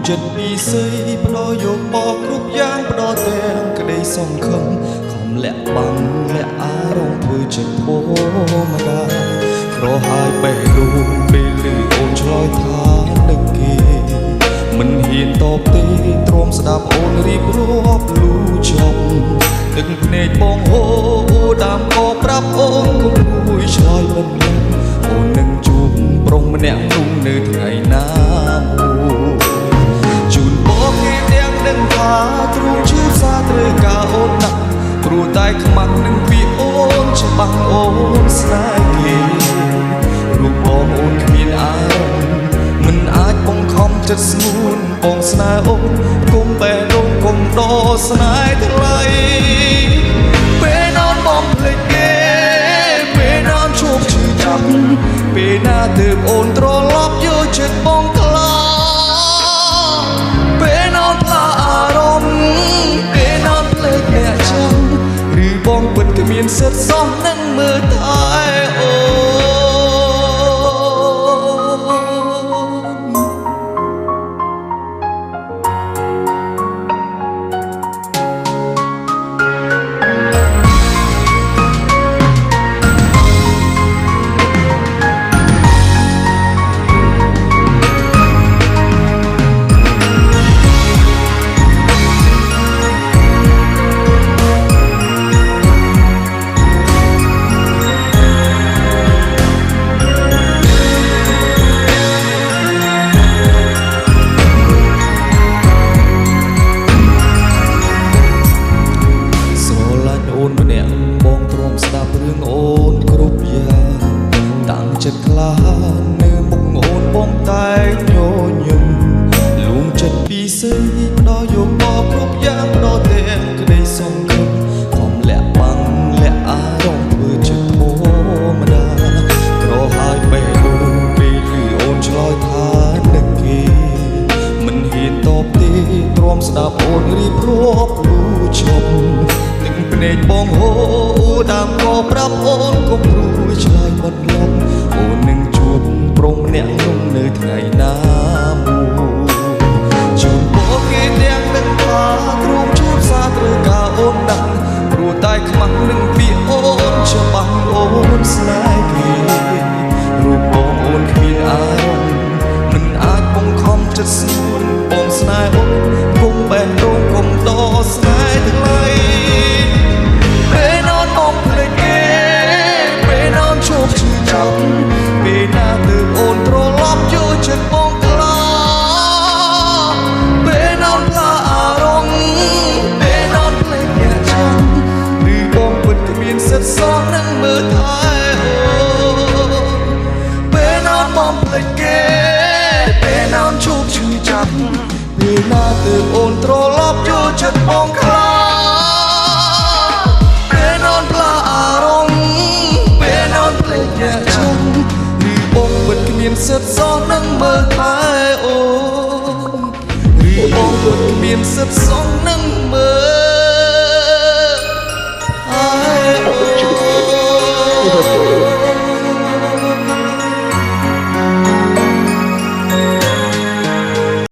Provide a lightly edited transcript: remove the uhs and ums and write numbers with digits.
ចិត្តពីស័យផ្ដោយកបកគ្រប់យ៉ាងផ្ដោទាំងក្តីសង្ឃឹមខំលាក់បាំងលាក់អារម្មណ៍ធ្វើចិត្តធម្មតាក្រហាយបេះដូងពេលឮអូនឆ្លើយថានឹកគេមិនហ៊ានតបទេទ្រាំស្ដាប់អូនរៀបរាប់លូចប់ទឹកភ្នែកបងហូរដើមក៏ប្រាប់អូនគំរួយឆ្លើយមិនលំអូននឹងជួបប្រុសម្នាក់នោះនៅថ្ងៃណាជូនបងគេទាំងដឹងថាទ្រូងឈឺសាត្រូវការអូនណាស់ព្រោះតែខ្មាស់នឹងពីអូនច្បាស់អូនស្នេហ៍គេរូបបងអូនគ្មានអារម្មណ៍មិនអាចបង្ខំចិត្តស្ងួនបងស្នេហ៍អូនគុំបែរងគុំដោស្នេហ៍ថ្លៃពេលនอนបងភ្លេចគេពេលនอนជួបឈឺចាប់ពេលណាទើបអូនត្រឡប់យកចិត្តបងខ្លាពេលនอนផ្លាអារម្មណ៍ពេលនอนភ្លេចអ្នកចឹងឬបងពិតគ្មានសិទ្ធិសោះនឹងមើលថែអូចិត្តខ្លានៅមុខអូនបងតែញញឹមលួងចិត្តពីស័យផ្ដោយកបកគ្រប់យ៉ាងផ្ដោទាំងក្តីសង្ឃឹមខំលាក់បាំងលាក់អារម្មណ៍ធ្វើចិត្តធម្មតាក្រហាយបេះដូងពេលឮអូនឆ្លើយថានឹកគេមិនហ៊ានតបទេទ្រាំស្ដាប់អូនរៀបរាប់លូចប់នឹងភ្នែកបងហូរដើមក៏ប្រាប់អូនគំរួយឆ្លើយបាត់លំអូននឹងជួបប្រុសម្នាក់នោះនៅថ្ងៃណាមួយជូនបងគេទាំងដឹងថាទ្រង់ជួបសាត្រូវការអូនដឹងព្រោះតែខ្មាស់នឹងពីអូនច្បាស់អូនស្នេហ៍គេរូបបងអូនគ្មានអារម្មណ៍មិនអាចបង្ខំចិត្តស្ងួនបងស្នេហ៍អូនគុំបែររងគុំដោស្នេហ៍ថ្លៃពេលនอนបងភ្លេចគេពេលនอนជួបឈឺចាប់ពេលណាទើបអូនត្រឡប់យកចិត្តបងខ្លាពេលនอนផ្លាអារម្មណ៍ពេលនอนភ្លេចអ្នកចឹងឬបងពិតគ្មានសិទ្ធិសោះនឹងមើលថែអូពេលនอนបងភ្លេចគេពេលនอนជួបឈឺចាប់ពេលណាទើបអូនត្រឡប់យកចិត្តបងខ្លាពេលនอนផ្លាអារម្មណ៍ពេលនอนភ្លេចអ្នកចឹងបងពិតគ្មានសិទ្ធិសោះនឹងមើលថែអូនឬបងពិតគ្មានសិទ្ធិសោះ